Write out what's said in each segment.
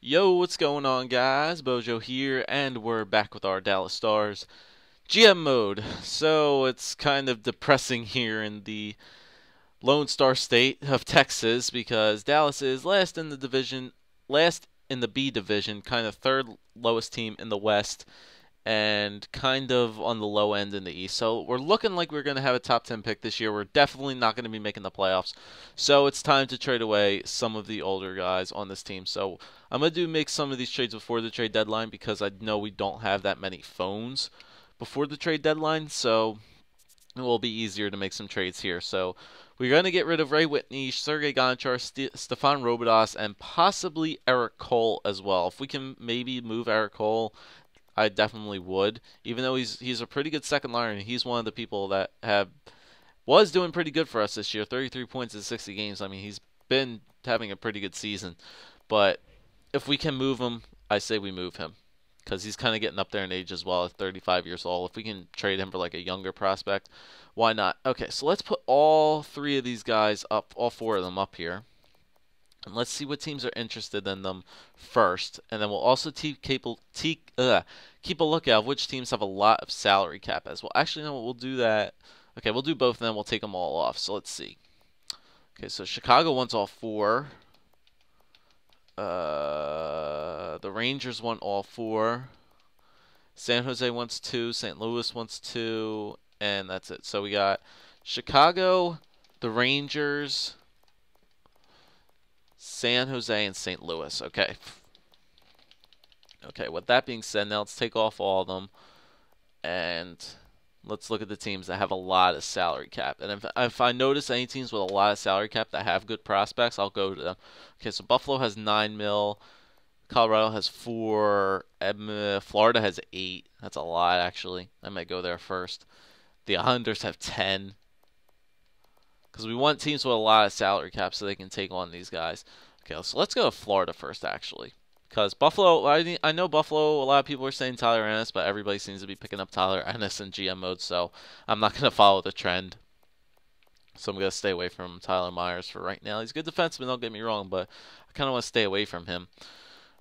Yo, what's going on, guys? Bojo here, and we're back with our Dallas Stars GM mode. So it's kind of depressing here in the Lone Star State of Texas because Dallas is last in the division, last in the B division, kind of third lowest team in the West, and kind of on the low end in the East. So we're looking like we're going to have a top 10 pick this year. We're definitely not going to be making the playoffs. So it's time to trade away some of the older guys on this team. So I'm going to make some of these trades before the trade deadline because I know we don't have that many phones before the trade deadline. So it will be easier to make some trades here. So we're going to get rid of Ray Whitney, Sergei Gonchar, Stefan Robidas, and possibly Eric Cole as well. If we can maybe move Eric Cole, I definitely would. Even though he's a pretty good second liner, and he's one of the people that was doing pretty good for us this year. 33 points in 60 games. I mean, he's been having a pretty good season. But if we can move him, I say we move him because he's kind of getting up there in age as well, at 35 years old. If we can trade him for like a younger prospect, why not? Okay, so let's put all three of these guys up, all four of them up here. And let's see what teams are interested in them first. And then we'll also keep a lookout of which teams have a lot of salary cap as well. Actually, no, we'll do that. Okay, we'll do both, and then we'll take them all off. So let's see. Okay, so Chicago wants all four. The Rangers want all four. San Jose wants two. St. Louis wants two. And that's it. So we got Chicago, the Rangers, San Jose, and St. Louis. Okay. Okay, with that being said, now let's take off all of them. And let's look at the teams that have a lot of salary cap. And if I notice any teams with a lot of salary cap that have good prospects, I'll go to them. Okay, so Buffalo has 9 mil. Colorado has 4. Florida has 8. That's a lot, actually. I might go there first. The Islanders have 10. Because we want teams with a lot of salary cap so they can take on these guys. Okay, so let's go to Florida first, actually. Because Buffalo, I know Buffalo, a lot of people are saying Tyler Ennis, but everybody seems to be picking up Tyler Ennis in GM mode, so I'm not going to follow the trend. So I'm going to stay away from Tyler Myers for right now. He's a good defenseman, don't get me wrong, but I kind of want to stay away from him.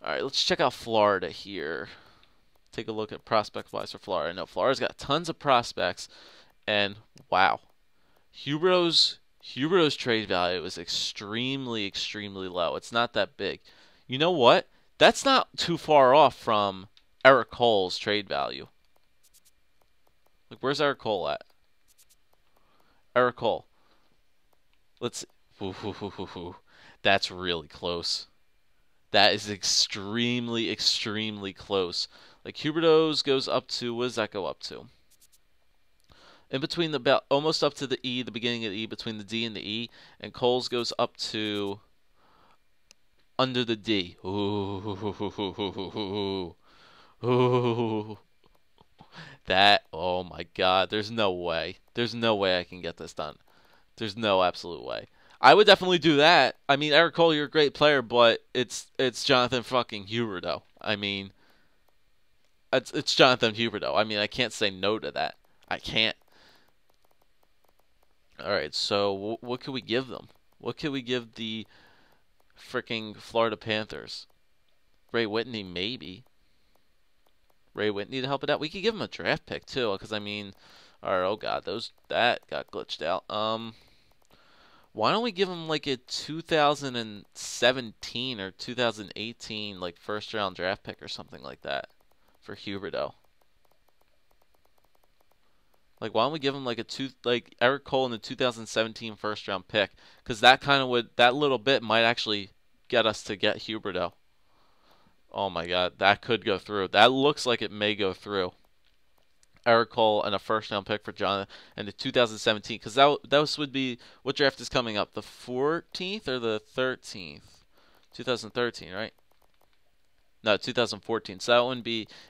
All right, let's check out Florida here. Take a look at prospect-wise for Florida. I know Florida's got tons of prospects, and wow. Huberdeau's trade value is extremely, extremely low. It's not that big. You know what? That's not too far off from Eric Cole's trade value. Like, where's Eric Cole at? Eric Cole. Let's. Ooh. That's really close. That is extremely, extremely close. Like, Huberdeau's goes up to. What does that go up to? In between almost up to the E, the beginning of the E, between the D and the E, and Cole's goes up to under the D. Ooh. That, oh my God, there's no way. There's no way I can get this done. There's no absolute way. I would definitely do that. I mean, Eric Cole, you're a great player, but it's Jonathan fucking Huberdeau. I mean, it's Jonathan Huberdeau. I mean, I can't say no to that. I can't. All right, so what could we give them? What could we give the freaking Florida Panthers? Ray Whitney, maybe. Ray Whitney to help it out. We could give him a draft pick too, because I mean, oh God, that got glitched out. Why don't we give him like a 2017 or 2018 like first round draft pick or something like that for Huberdeau? Like, why don't we give him like like Eric Cole in the 2017 first round pick? Because that little bit might actually get us to get Huberdeau. Oh my God, that could go through. That looks like it may go through. Eric Cole and a first round pick for John and the 2017, because that would be, what draft is coming up? The 14th or the 13th? 2013, right? No, 2014. So it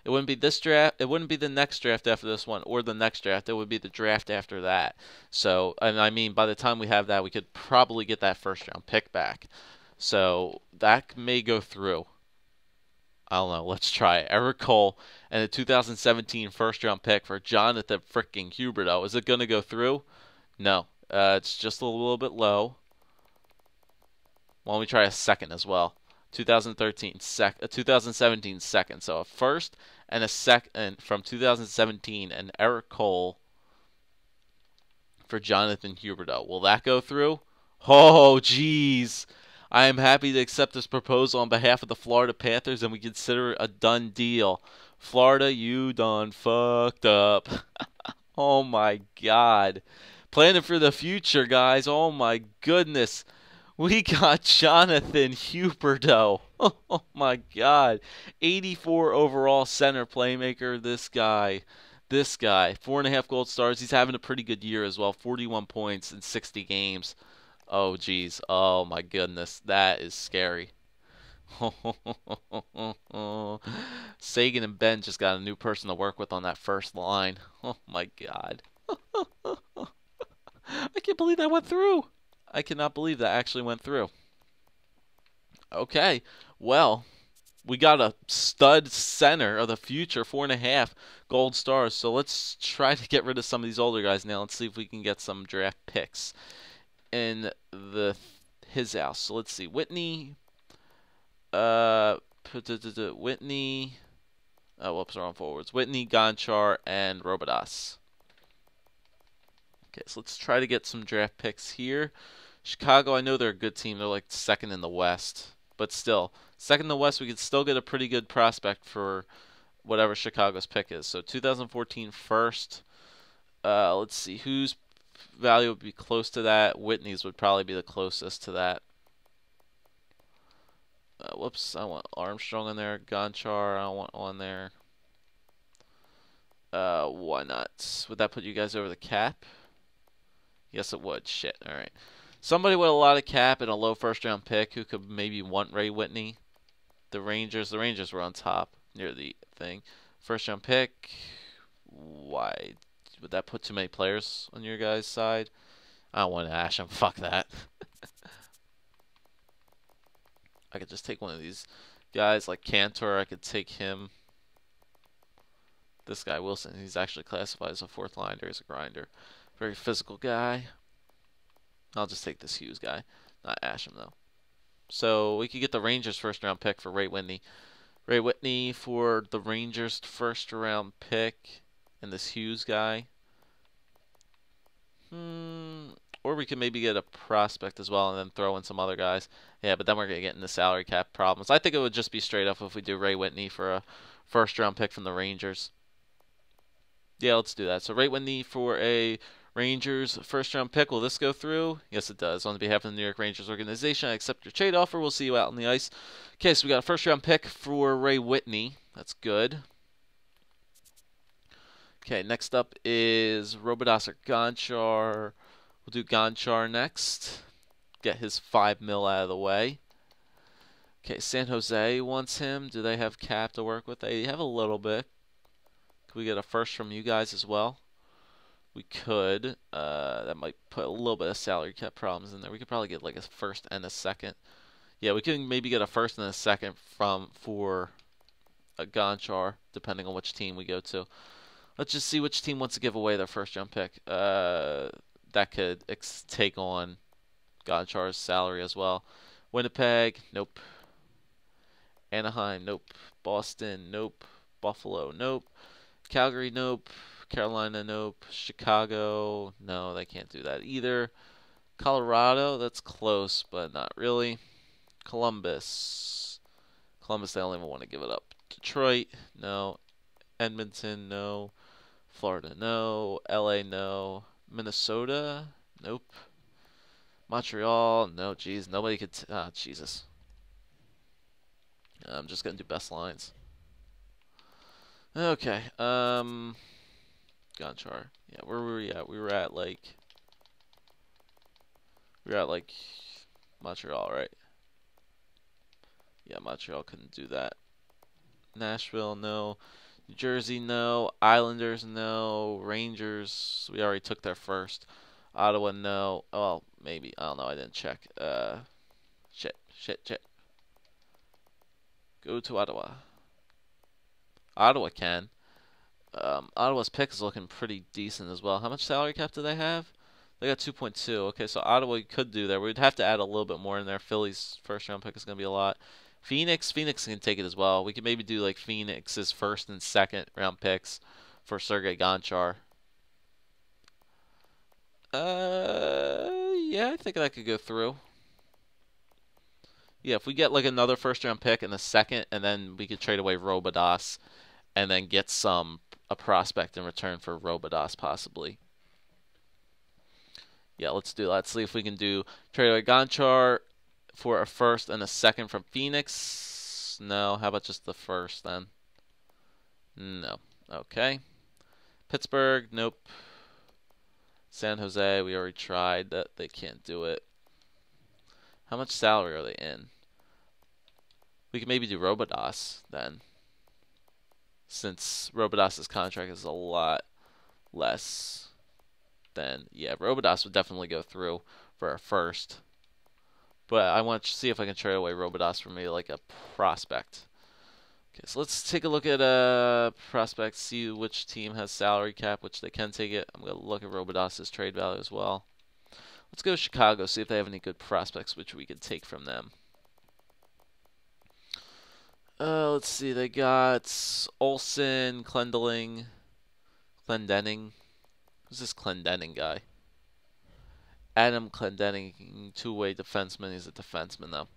wouldn't be this draft. It wouldn't be the next draft after this one, or the next draft. It would be the draft after that. So, and I mean, by the time we have that, we could probably get that first round pick back. So that may go through. I don't know. Let's try it. Eric Cole and the 2017 first round pick for Jonathan freaking Huberdeau. Is it going to go through? No. It's just a little bit low. Why don't we try a second as well? 2017 second. So a first and a second from 2017, and Eric Cole for Jonathan Huberdeau. Will that go through? Oh, jeez. I am happy to accept this proposal on behalf of the Florida Panthers, and we consider it a done deal. Florida, you done fucked up. Oh my God. Planning for the future, guys. Oh my goodness. We got Jonathan Huberdeau. Oh my God. 84 overall center playmaker. This guy. This guy. 4.5 gold stars. He's having a pretty good year as well. 41 points in 60 games. Oh, geez. Oh, my goodness. That is scary. Sagan and Ben just got a new person to work with on that first line. Oh, my God. I can't believe that went through. I cannot believe that actually went through. Okay. Well, we got a stud center of the future, 4.5 gold stars. So let's try to get rid of some of these older guys now. Let's see if we can get some draft picks in his house. So let's see. Whitney. Whitney. Oh, whoops, wrong forwards. Whitney, Gonchar, and Robidas. Okay, so let's try to get some draft picks here. Chicago, I know they're a good team. They're like second in the West. But still, second in the West, we could still get a pretty good prospect for whatever Chicago's pick is. So 2014 first. Let's see. Whose value would be close to that? Whitney's would probably be the closest to that. Whoops, I want Armstrong on there. Gonchar, I don't want on there. Why not? Would that put you guys over the cap? Yes, it would. Shit. All right. Somebody with a lot of cap and a low first-round pick who could maybe want Ray Whitney. The Rangers were on top near the thing. First-round pick. Why would that put too many players on your guys' side? I don't want to ash him. Fuck that. I could just take one of these guys like Cantor. I could take him. This guy, Wilson, he's actually classified as a fourth liner. He's a grinder. Very physical guy. I'll just take this Hughes guy. Not ash him, though. So we could get the Rangers' first-round pick for Ray Whitney. Ray Whitney for the Rangers' first-round pick and this Hughes guy. Or we could maybe get a prospect as well and then throw in some other guys. Yeah, but then we're going to get into salary cap problems. I think it would just be straight up if we do Ray Whitney for a first-round pick from the Rangers. Yeah, let's do that. So Ray Whitney for a Rangers first-round pick. Will this go through? Yes, it does. On behalf of the New York Rangers organization, I accept your trade offer. We'll see you out on the ice. Okay, so we got a first-round pick for Ray Whitney. That's good. Okay, next up is Robidas or Gonchar. We'll do Gonchar next. Get his $5 million out of the way. Okay, San Jose wants him. Do they have cap to work with? They have a little bit. Could we get a first from you guys as well? We could. That might put a little bit of salary cap problems in there. We could probably get like a first and a second. Yeah, we can maybe get a first and a second for a Gonchar, depending on which team we go to. Let's just see which team wants to give away their first-round pick. That could take on Gonchar's salary as well. Winnipeg, nope. Anaheim, nope. Boston, nope. Buffalo, nope. Calgary, nope. Carolina, nope. Chicago, no, they can't do that either. Colorado, that's close, but not really. Columbus, they don't even want to give it up. Detroit, no. Edmonton, no. Florida, no. LA, no. Minnesota, nope. Montreal, no. Geez, nobody could. Jesus. I'm just gonna do best lines. Okay. Gonchar. Yeah, where were we at? We were at like Montreal, right? Yeah, Montreal couldn't do that. Nashville, no. New Jersey, no. Islanders, no. Rangers, we already took their first. Ottawa, no. Well, maybe. I don't know. I didn't check. Shit. Go to Ottawa. Ottawa can. Ottawa's pick is looking pretty decent as well. How much salary cap do they have? They got 2.2. Okay, so Ottawa could do there. We'd have to add a little bit more in there. Philly's first round pick is going to be a lot. Phoenix can take it as well. We can maybe do like Phoenix's first and second round picks for Sergei Gonchar. Yeah, I think that could go through. Yeah, if we get like another first round pick and a second, and then we could trade away Robidas and then get a prospect in return for Robidas possibly. Yeah, let's do that. Let's see if we can do trade away Gonchar for a first and a second from Phoenix. No, how about just the first then? No. Okay. Pittsburgh, nope. San Jose, we already tried that. They can't do it. How much salary are they in? We could maybe do Robidas then, since Robidas's contract is a lot less than, yeah, Robidas would definitely go through for a first. But I want to see if I can trade away Robidas for maybe like a prospect. Okay, so let's take a look at prospects, see which team has salary cap, which they can take it. I'm going to look at Robidas's trade value as well. Let's go to Chicago, see if they have any good prospects which we could take from them. Let's see. They got Olsen, Clendening. Who's this Clendening guy? Adam Clendening, two-way defenseman. He's a defenseman, though.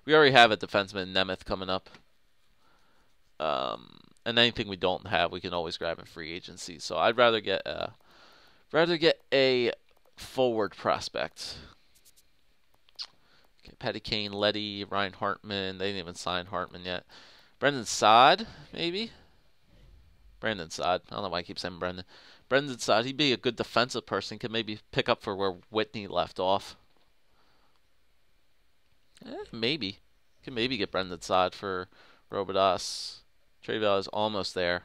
We already have a defenseman, Nemeth, coming up. And anything we don't have, we can always grab in free agency. So I'd rather get a forward prospect. Okay, Patty Kane, Letty, Ryan Hartman. They didn't even sign Hartman yet. Brendan Saad, maybe? Brandon Saad. I don't know why I keep saying Brendan. Brendan Saad, he'd be a good defensive person. Could maybe pick up for where Whitney left off. Maybe. Could maybe get Brendan Saad for Robidas. Trade value is almost there.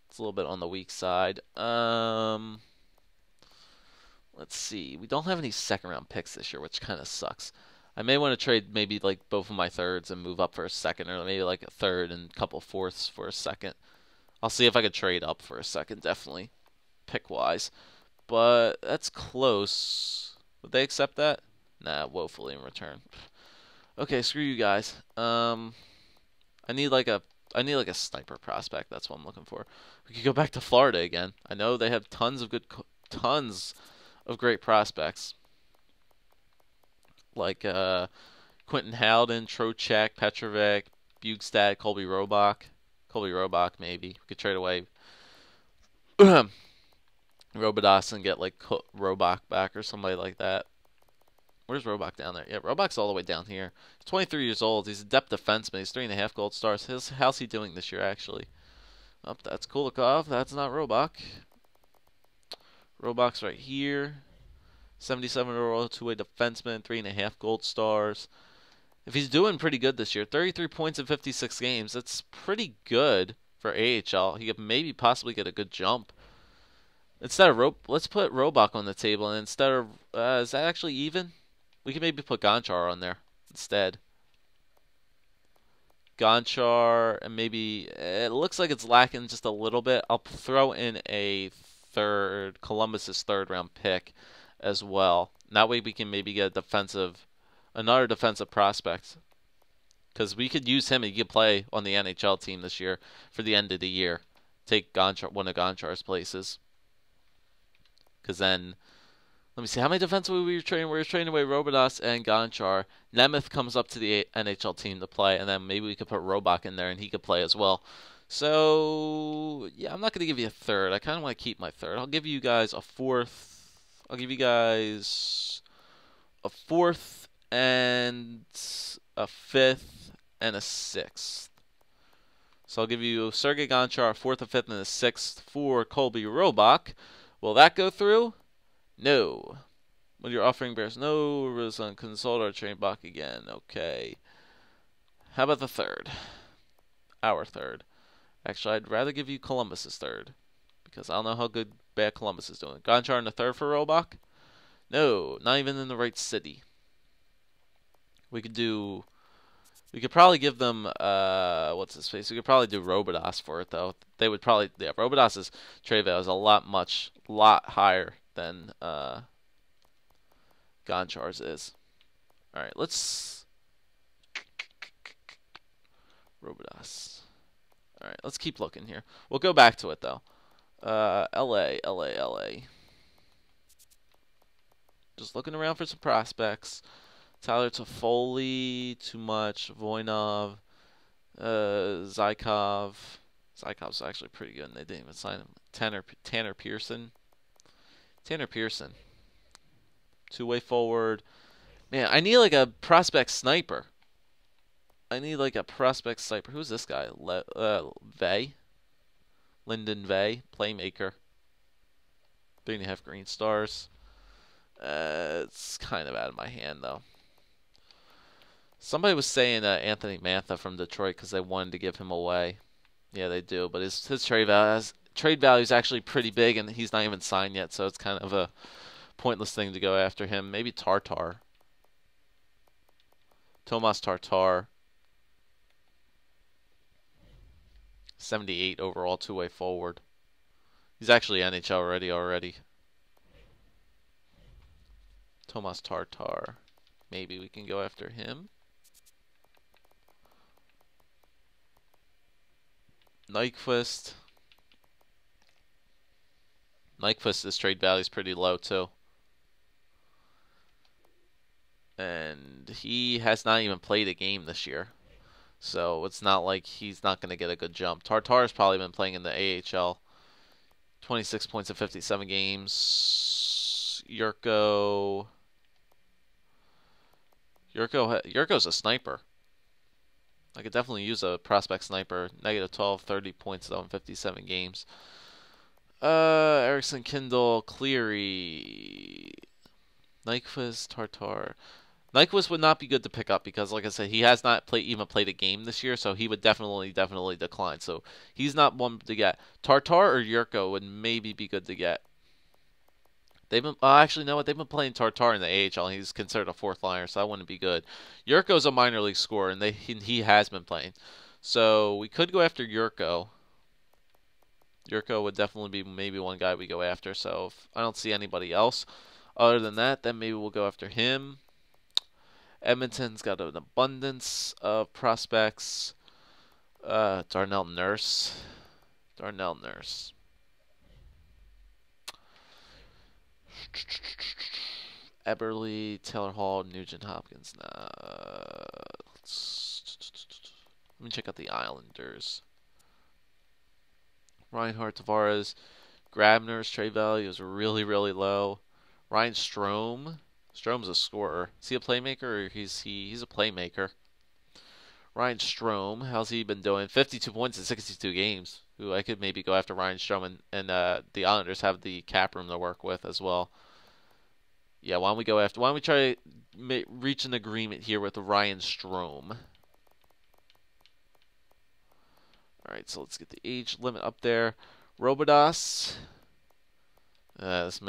It's a little bit on the weak side. Let's see. We don't have any second round picks this year, which kind of sucks. I may want to trade maybe like both of my thirds and move up for a second, or maybe like a third and a couple fourths for a second. I'll see if I could trade up for a second, definitely, pick-wise. But that's close. Would they accept that? Nah, woefully in return. Okay, screw you guys. I need like a sniper prospect. That's what I'm looking for. We could go back to Florida again. I know they have tons of great prospects. Like Quentin Howden, Trocheck, Petrovic, Bugstad, Colby Robach. Colby Robach, maybe. We could trade away Robidas and get like Robach back or somebody like that. Where's Robach down there? Yeah, Robach's all the way down here. He's 23 years old. He's a depth defenseman. He's 3.5 gold stars. How's he doing this year, actually? Oh, that's Kulikov. That's not Robach. Robach's right here. 77 overall, two-way defenseman, 3.5 gold stars. If he's doing pretty good this year, 33 points in 56 games, that's pretty good for AHL. He could maybe possibly get a good jump. Instead of let's put Robach on the table, and instead of is that actually even? We can maybe put Gonchar on there instead. Gonchar, and maybe it looks like it's lacking just a little bit. I'll throw in a Columbus's third round pick as well. That way we can maybe get another defensive prospect, because we could use him and he could play on the NHL team this year for the end of the year. Take one of Gonchar's places. Because then, let me see, how many defensemen we were trading? We were trading away Robidas and Gonchar. Nemeth comes up to the NHL team to play, and then maybe we could put Robach in there and he could play as well. So, yeah, I'm not going to give you a third. I kind of want to keep my third. I'll give you guys a fourth. I'll give you guys a fourth and a fifth and a sixth. So I'll give you Sergei Gonchar, a fourth, a fifth, and a sixth for Colby Robach. Will that go through? No. When you're offering bears, no. Consult our train block again. Okay. How about the third? Our third. Actually, I'd rather give you Columbus's third, because I don't know how bad Columbus is doing. Gonchar in the third for Robach? No, not even in the right city. We could probably give them, what's his face? We could probably do Robidas for it, though. They would probably, yeah, Robidas's trade value is a lot higher than Gonchar's is. Alright, let's Robidas. All right, let's keep looking here. We'll go back to it though. LA, LA, LA. Just looking around for some prospects. Tyler Toffoli, too much. Voinov, Zykov. Zykov's actually pretty good, and they didn't even sign him. Tanner Pearson. Tanner Pearson. Two-way forward. Man, I need like a prospect sniper. I need like a prospect sniper. Who's this guy? Vey? Lyndon Vey, playmaker. 3.5 green stars. It's kind of out of my hand, though. Somebody was saying Anthony Mantha from Detroit because they wanted to give him away. Yeah, they do, but his trade value is actually pretty big, and he's not even signed yet, so it's kind of a pointless thing to go after him. Maybe Tartar. Tomas Tartar. 78 overall, two-way forward. He's actually NHL ready already. Tomas Tartar. Maybe we can go after him. Nyquist. Nyquist's trade value is pretty low too. And he has not even played a game this year. So it's not like he's not going to get a good jump. Tartar's probably been playing in the AHL. 26 points in 57 games. Yurko's a sniper. I could definitely use a prospect sniper. Negative 12, 30 points though in 57 games. Erickson, Kindle, Cleary, Nyquist, Tartar. Nyquist would not be good to pick up because, like I said, he has not even played a game this year, so he would definitely decline. So he's not one to get. Tartar or Yurko would maybe be good to get. They've been actually, no, what, they've been playing Tartar in the AHL, and he's considered a fourth liner, so that wouldn't be good. Yurko's a minor league scorer, and he has been playing, so we could go after Yurko. Yurko would definitely be maybe one guy we go after. So if I don't see anybody else other than that, then maybe we'll go after him. Edmonton's got an abundance of prospects. Darnell Nurse. Eberle, Taylor Hall, Nugent Hopkins. Let me check out the Islanders. Reinhardt, Tavares, Grabner's trade value is really, really low. Ryan Strome. Strome's a scorer. Is he a playmaker or he's a playmaker? Ryan Strome, how's he been doing? 52 points in 62 games. Ooh, I could maybe go after Ryan Strome, and the Islanders have the cap room to work with as well. Yeah, why don't we try to reach an agreement here with Ryan Strome? Alright, so let's get the age limit up there. Robidas. It's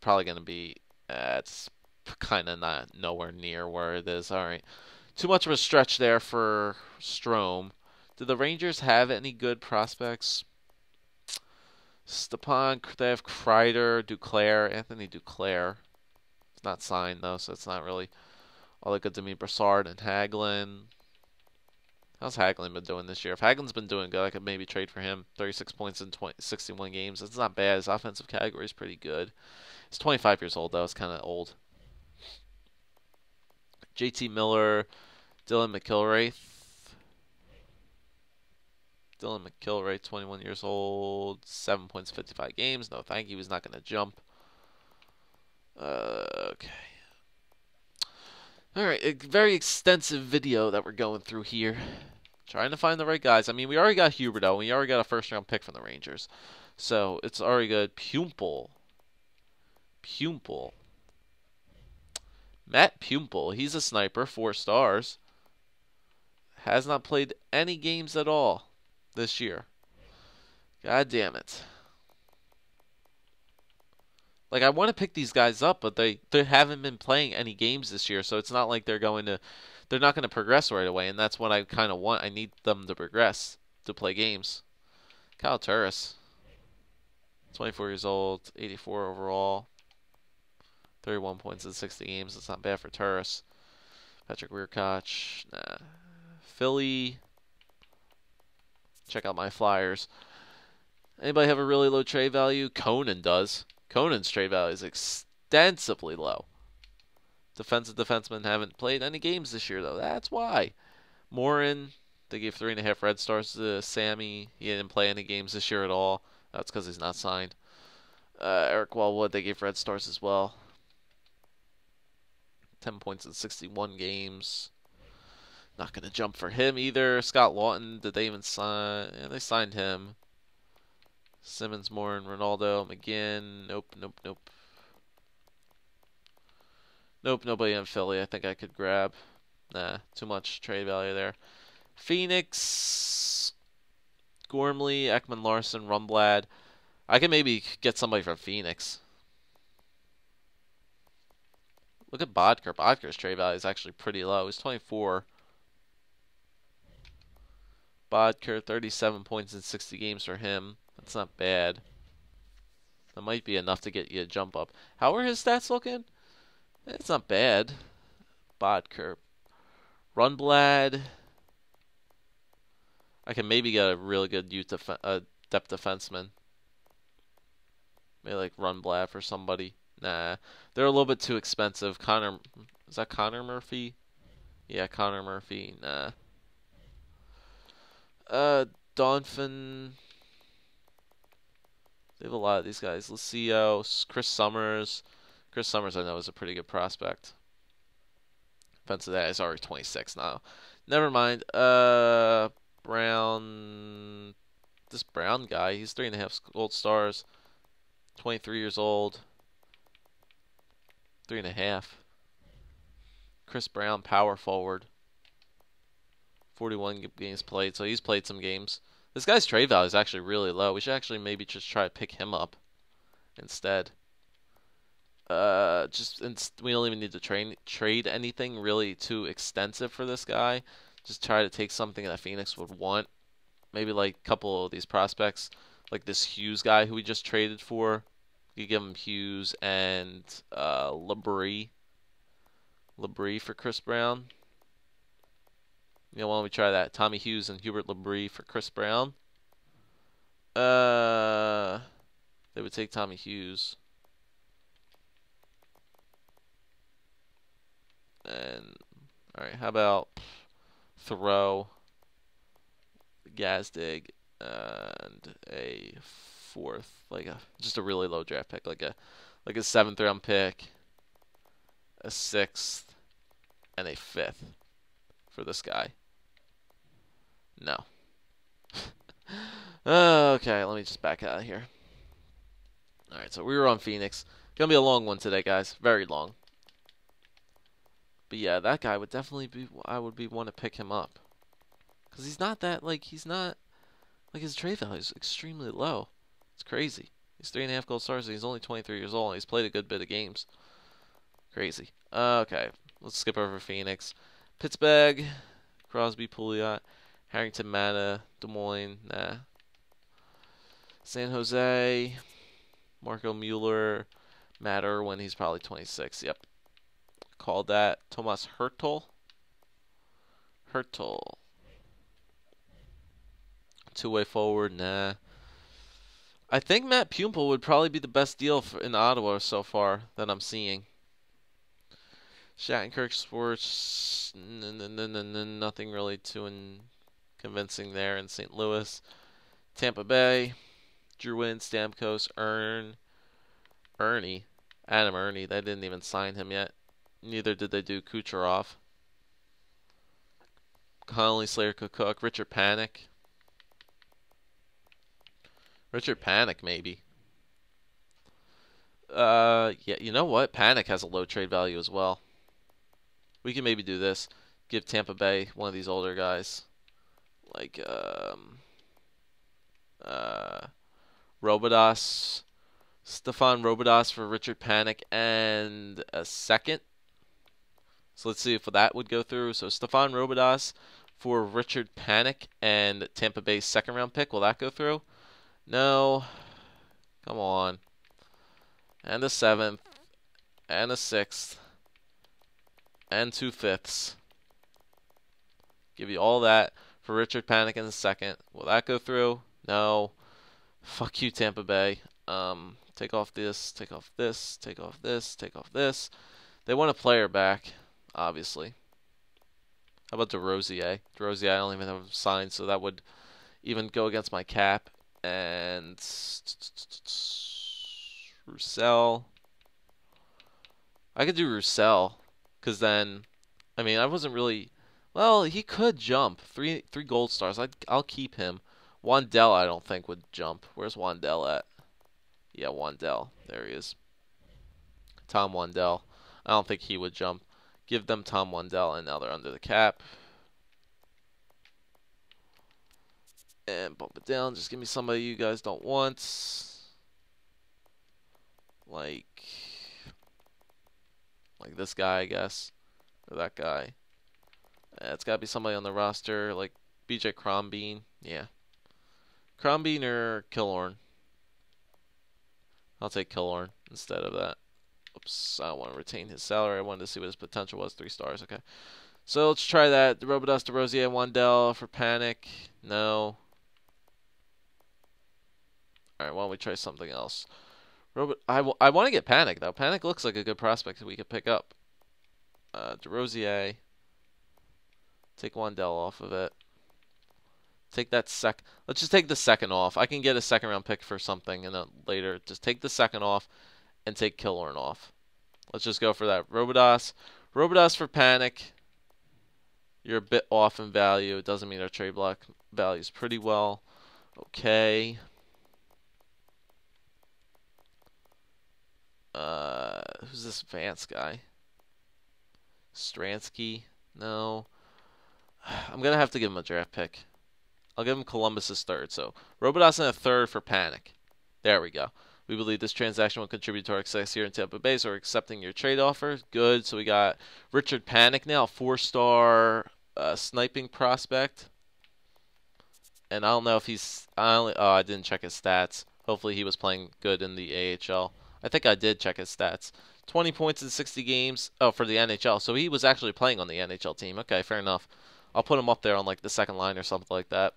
probably going to be, it's kind of not nowhere near where it is. Alright. Too much of a stretch there for Strome. Do the Rangers have any good prospects? Stepan, they have Kreider, Duclair, Anthony Duclair. It's not signed though, so it's not really all that good to me. Brassard and Hagelin. How's Hagelin been doing this year? If Hagelin's been doing good, I could maybe trade for him. 36 points in 61 games. It's not bad. His offensive category is pretty good. He's 25 years old, though. It's kind of old. JT Miller, Dylan McIlwraith. 21 years old. 7 points, 55 games. No, thank you. He's not going to jump. Okay. Alright, a very extensive video that we're going through here. Trying to find the right guys. I mean, we already got Huberdeau. We already got a first-round pick from the Rangers. So, it's already good. Pumple. Matt Pumple. He's a sniper. 4 stars. Has not played any games at all this year. God damn it. Like, I want to pick these guys up, but they haven't been playing any games this year, so it's not like they're not going to progress right away, and that's what I kind of want. I need them to progress, to play games. Kyle Turris, 24 years old, 84 overall, 31 points in 60 games. That's not bad for Turris. Patrick Weirkoch, nah. Philly, Check out my flyers. Anybody have a really low trade value? Conan does. Conan's trade value is extensively low. Defensive defensemen haven't played any games this year, though. That's why. Morin, they gave 3.5 red stars to Sammy. He didn't play any games this year at all. That's because he's not signed. Eric Wellwood, they gave red stars as well. 10 points in 61 games. Not going to jump for him either. Scott Lawton, did they even sign? Yeah, they signed him. Simmons, Morin, Ronaldo, McGinn. Nope, nope, nope. Nope, nobody in Philly I think I could grab. Nah, too much trade value there. Phoenix, Gormley, Ekman Larson, Rumblad. I can maybe get somebody from Phoenix. Look at Bodker. Bodker's trade value is actually pretty low. He's 24. Bodker, 37 points in 60 games for him. That's not bad. That might be enough to get you a jump up. How are his stats looking? It's not bad. Bodker. Runblad. I can maybe get a really good depth defenseman. Maybe like Runblad for somebody. Nah. They're a little bit too expensive. Connor. Is that Connor Murphy? Yeah, Connor Murphy. Nah. Donphin. They have a lot of these guys. Lucio, Chris Summers. Chris Summers, I know, is a pretty good prospect. Defensive that is already 26 now. Never mind. Brown. This Brown guy, he's 3.5 gold stars. 23 years old. 3.5. Chris Brown, power forward. 41 games played, so he's played some games. This guy's trade value is actually really low. We should actually maybe just try to pick him up instead. We don't even need to trade anything really too extensive for this guy. Just try to take something that Phoenix would want. Maybe like a couple of these prospects, like this Hughes guy who we just traded for. You give him Hughes and Labrie for Chris Brown. You know, why don't we try that? Tommy Hughes and Hubert Labrie for Chris Brown. They would take Tommy Hughes. And alright, how about Thoreau, Gazdig, and a fourth, just a really low draft pick, like a 7th round pick, a 6th, and a 5th for this guy. No. Okay, let me just back out of here. Alright, so we were on Phoenix. Gonna be a long one today, guys. Very long. But yeah, that guy would definitely be, I would want to pick him up. Because he's not that, his trade value is extremely low. It's crazy. He's 3.5 gold stars and he's only 23 years old and he's played a good bit of games. Crazy. Okay, let's skip over Phoenix. Pittsburgh, Crosby, Pouliot, Harrington, Mata, Des Moines, nah. San Jose, Marco Mueller, Matter when he's probably 26, yep. Called that. Thomas Hertl. Two-way forward, nah. I think Matt Pumple would probably be the best deal in Ottawa so far that I'm seeing. Shattenkirk Sports, nothing really too convincing there in St. Louis. Tampa Bay, Drouin, Stamkos, Adam Ernie. They didn't even sign him yet. Neither did they do Kucherov. Connolly, Slater, Cook, Richard Panik. Maybe. Yeah, you know what? Panik has a low trade value as well. We can maybe do this. Give Tampa Bay one of these older guys. Like, Robidas. Stefan Robidas for Richard Panik and a 2nd. So let's see if that would go through. So Stefan Robidas for Richard Panik and Tampa Bay's 2nd round pick. Will that go through? No. Come on. And a 7th. And a 6th. And 2 5ths. Give you all that for Richard Panik in the second. Will that go through? No. Fuck you, Tampa Bay. Take off this, take off this, take off this, take off this. They want a player back, obviously. How about DeRozier? DeRozier, I don't even have signed, so that would even go against my cap. And Roussel. I could do Roussel, because then, I mean, I wasn't really. Well, he could jump. Three gold stars. I'll keep him. Wandell, I don't think would jump. Where's Wandell at? Yeah, Wandell. There he is. Tom Wandell. I don't think he would jump. Give them Tom Wandell, and now they're under the cap. And bump it down. Just give me somebody you guys don't want. Like this guy, I guess. Or that guy. It's got to be somebody on the roster, like BJ Crombeen. Yeah. Crombeen or Killorn. I'll take Killorn instead of that. Oops, I don't want to retain his salary. I wanted to see what his potential was. 3 stars, okay. So let's try that. Robidas, DeRozier, Wandell for Panik. No. Alright, why don't we try something else? I want to get Panik, though. Panik looks like a good prospect that we could pick up. DeRozier. Take Wandell off of it. Take that Let's just take the second off. I can get a second round pick for something and then later. Just take the second off and take Killorn off. Let's just go for that. Robidas. Robidas for Panik. You're a bit off in value. It doesn't mean our trade block values pretty well. Okay. Who's this Vance guy? Stransky? No. I'm going to have to give him a draft pick. I'll give him Columbus's third. So, Robidas and a third for Panik. There we go. We believe this transaction will contribute to our success here in Tampa Bay, so we're accepting your trade offer. Good. So we got Richard Panik now, 4-star sniping prospect. And I don't know if he's... I didn't check his stats. Hopefully he was playing good in the AHL. I think I did check his stats. 20 points in 60 games. Oh, for the NHL. So he was actually playing on the NHL team. Okay, fair enough. I'll put him up there on like the second line or something like that.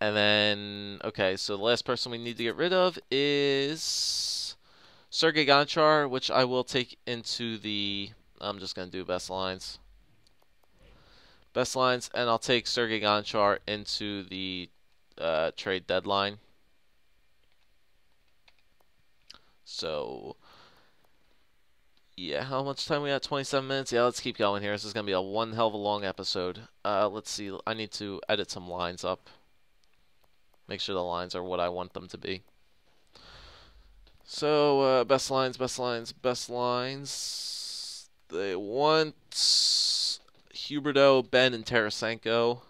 And then, okay, so the last person we need to get rid of is Sergei Gonchar, which I will take into the... I'm just going to do best lines. Best lines, and I'll take Sergei Gonchar into the trade deadline. So, yeah, how much time we got? 27 minutes? Yeah, let's keep going here. This is going to be a one hell of a long episode. Let's see. I need to edit some lines up. Make sure the lines are what I want them to be. So, best lines, best lines, best lines. They want Huberdeau, Ben, and Tarasenko.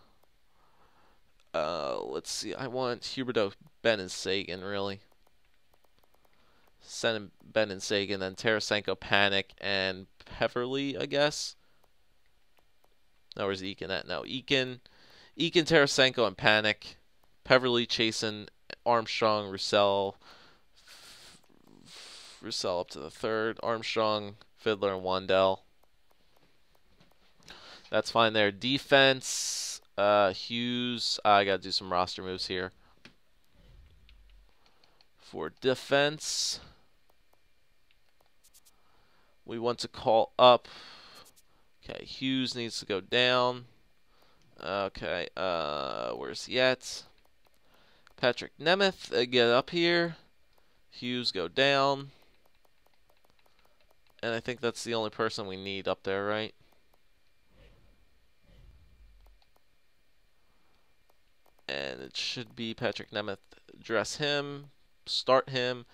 Let's see. I want Huberdeau, Ben, and Sagan, really. Send Ben and Sagan, then Tarasenko, Panik, and Peverly, I guess. No, where's Eakin at? No, Eakin, Tarasenko, and Panik. Peverly, Chasen, Armstrong, Roussel up to the third. Armstrong, Fiddler, and Wandell. That's fine there. Defense, Hughes. I got to do some roster moves here. For defense, we want to call up. Okay, Hughes needs to go down. Okay, where's he at? Patrick Nemeth, get up here. Hughes, go down. And I think that's the only person we need up there, right? And it should be Patrick Nemeth. Dress him. Start him.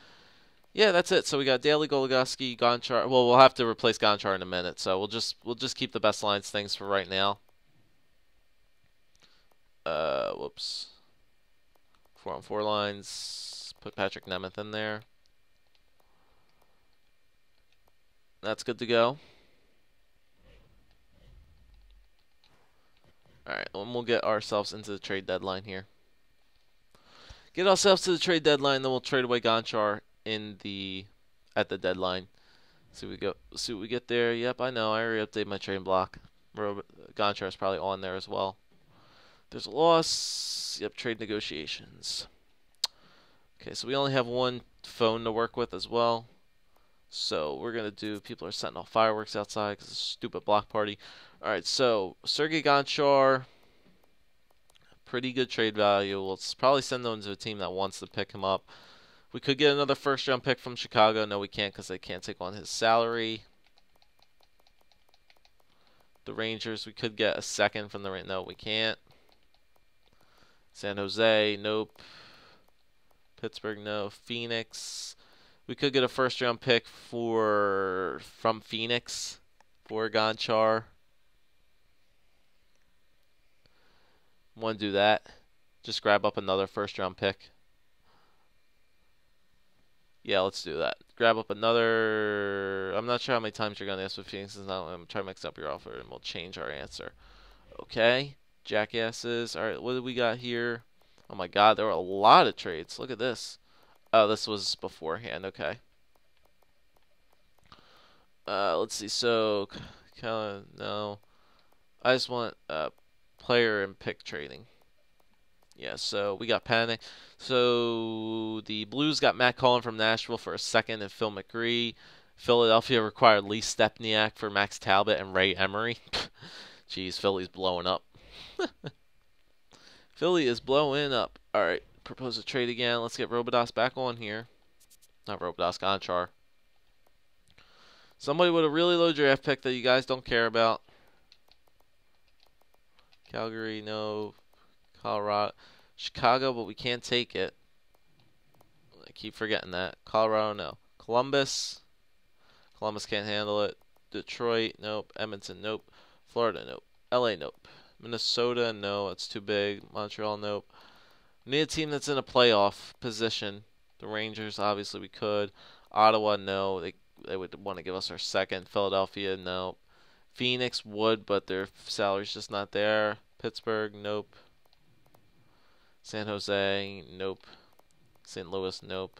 Yeah, that's it. So we got Daly, Goligoski, Gonchar. Well, we'll have to replace Gonchar in a minute. So we'll just keep the best lines things for right now. Whoops. 4-on-4 lines. Put Patrick Nemeth in there. That's good to go. Alright, and we'll get ourselves into the trade deadline here. Get ourselves to the trade deadline, then we'll trade away Gonchar at the deadline. See what we get there. Yep, I know. I already updated my trade block. Gonchar is probably on there as well. There's a loss. Yep, trade negotiations. Okay, so we only have one phone to work with as well. So we're going to do, people are setting off fireworks outside because it's a stupid block party. Alright, so Sergei Gonchar, pretty good trade value. We'll probably send them to a team that wants to pick him up. We could get another first-round pick from Chicago. No, we can't because they can't take on his salary. The Rangers, we could get a second from the... No, we can't. San Jose, nope. Pittsburgh, no. Phoenix, we could get a first-round pick from Phoenix for Gonchar. Want to do that? Just grab up another first-round pick. Yeah, let's do that. Grab up another... I'm not sure how many times you're going to ask with Phoenix. I'm trying to mix up your offer, and we'll change our answer. Okay. Jackasses. All right, what do we got here? Oh, my God. There were a lot of trades. Look at this. Oh, this was beforehand. Okay. Let's see. So, no. I just want player and pick trading. Yeah, so we got Panic. So the Blues got Matt Cullen from Nashville for a second and Phil McGree. Philadelphia required Lee Stepniak for Max Talbot and Ray Emery. Jeez, Philly's blowing up. Philly is blowing up. All right, propose a trade again. Let's get Robidas back on here. Not Robidas, Gonchar. Somebody with a really low draft pick that you guys don't care about. Calgary, no. Colorado. Chicago, but we can't take it. I keep forgetting that. Colorado, no. Columbus. Columbus can't handle it. Detroit, nope. Edmonton, nope. Florida, nope. LA, nope. Minnesota, no. It's too big. Montreal, nope. We need a team that's in a playoff position. The Rangers, obviously, we could. Ottawa, no. They would want to give us our second. Philadelphia, no. Phoenix would, but their salary's just not there. Pittsburgh, nope. San Jose, nope. St. Louis, nope.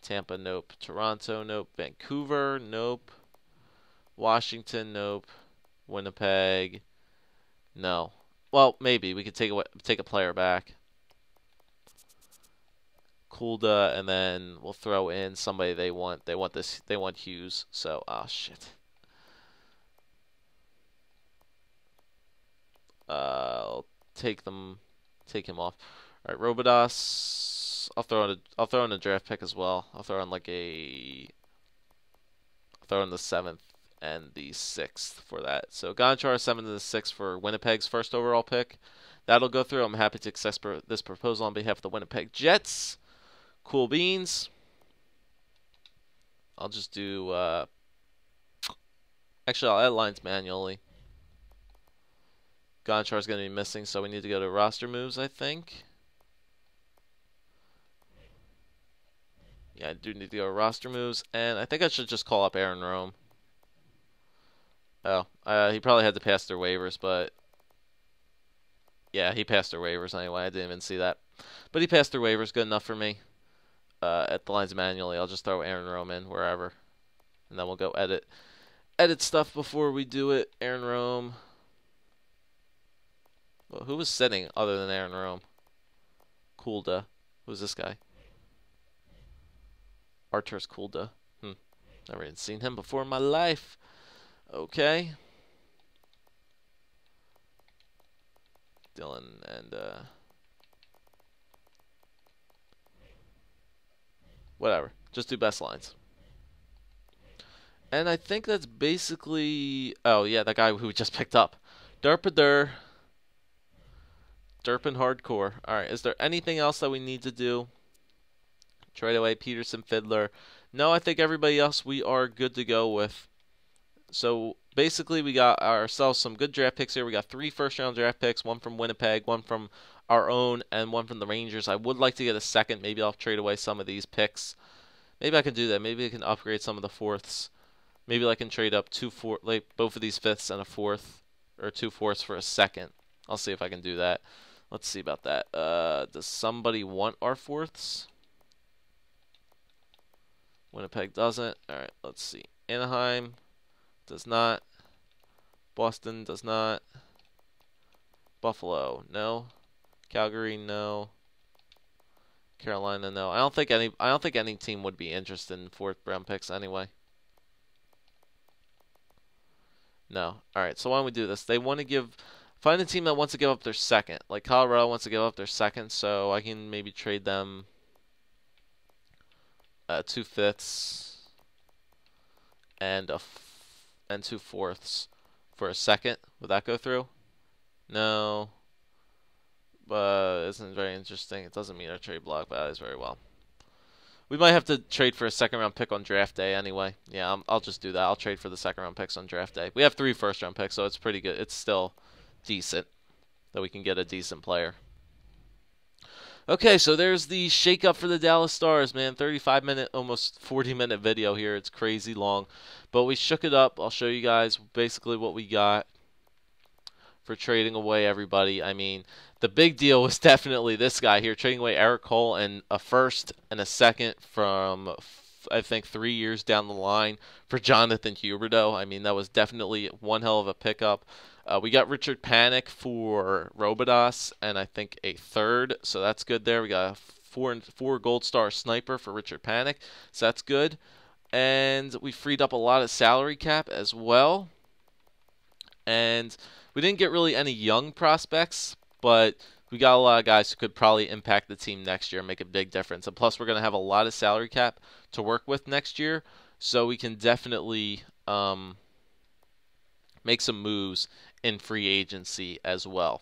Tampa, nope. Toronto, nope. Vancouver, nope. Washington, nope. Winnipeg, no. Well, maybe we could take a player back. Kulda, and then we'll throw in somebody they want. They want Hughes. So, shit. I'll take him off. All right, Robidas. I'll throw in a draft pick as well. I'll throw in the 7th and the 6th for that. So Gonchar 7th and the 6th for Winnipeg's first overall pick. That'll go through. I'm happy to accept this proposal on behalf of the Winnipeg Jets. Cool beans. I'll just do. Actually, I'll add lines manually. Gonchar's going to be missing, so we need to go to roster moves, I think. Yeah, I do need to go to roster moves, and I think I should just call up Aaron Rome. Oh, he probably had to pass their waivers, but yeah, he passed their waivers anyway. I didn't even see that, but he passed their waivers. Good enough for me. At the lines manually, I'll just throw Aaron Rome in wherever, and then we'll go edit stuff before we do it. Aaron Rome. Well, who was sitting other than Aaron Rome? Kulda. Who's this guy? Arturs Kulda. Never even seen him before in my life. Okay. Dylan and whatever. Just do best lines. And I think that's basically... Oh, yeah, that guy who we just picked up. Derpader. Derpin Hardcore. Alright, is there anything else that we need to do? Trade away Peterson, Fiddler. No, I think everybody else we are good to go with. So basically, we got ourselves some good draft picks here. We got 3 first-round draft picks, one from Winnipeg, one from our own, and one from the Rangers. I would like to get a second. Maybe I'll trade away some of these picks. Maybe I can do that. Maybe I can upgrade some of the fourths. Maybe I can trade up both of these fifths and a fourth, or 2 fourths for a second. I'll see if I can do that. Let's see about that. Does somebody want our fourths? Winnipeg doesn't. Alright, let's see. Anaheim does not. Boston does not. Buffalo, no. Calgary, no. Carolina, no. I don't think any team would be interested in fourth round picks anyway. No. All right. So why don't we do this? They want to find a team that wants to give up their second. Like Colorado wants to give up their second, so I can maybe trade them 2/5 and 2/4 for a second. Would that go through? No. But isn't very interesting. It doesn't meet our trade block values very well. We might have to trade for a second round pick on draft day anyway. Yeah, I'll just do that. I'll trade for the second round picks on draft day. We have 3 first round picks, so it's pretty good. It's still decent that we can get a decent player. Okay, so there's the shakeup for the Dallas Stars, man. 35-minute, almost 40-minute video here. It's crazy long, but we shook it up. I'll show you guys basically what we got for trading away everybody. I mean, the big deal was definitely this guy here, trading away Eric Cole and a first and a second from, I think, 3 years down the line for Jonathan Huberdeau. I mean, that was definitely one hell of a pickup. We got Richard Panik for Robidas and I think a third, so that's good there. We got a four gold star sniper for Richard Panik, so that's good. And we freed up a lot of salary cap as well. And we didn't get really any young prospects, but we got a lot of guys who could probably impact the team next year and make a big difference. And plus, we're going to have a lot of salary cap to work with next year, so we can definitely make some moves in free agency as well.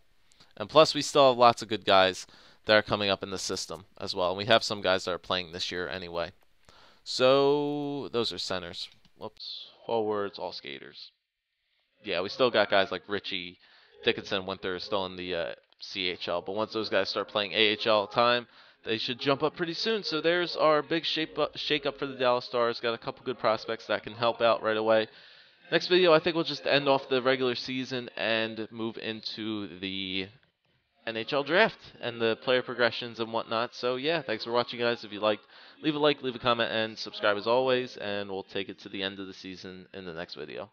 And plus, we still have lots of good guys that are coming up in the system as well. And we have some guys that are playing this year anyway. So those are centers. Whoops. Forwards, all skaters. Yeah, we still got guys like Richie Dickinson, Winter still in the CHL. But once those guys start playing AHL time, they should jump up pretty soon. So there's our big shake up for the Dallas Stars. Got a couple good prospects that can help out right away. Next video, I think we'll just end off the regular season and move into the NHL draft and the player progressions and whatnot. So yeah, thanks for watching, guys. If you liked, leave a like, leave a comment, and subscribe as always. And we'll take it to the end of the season in the next video.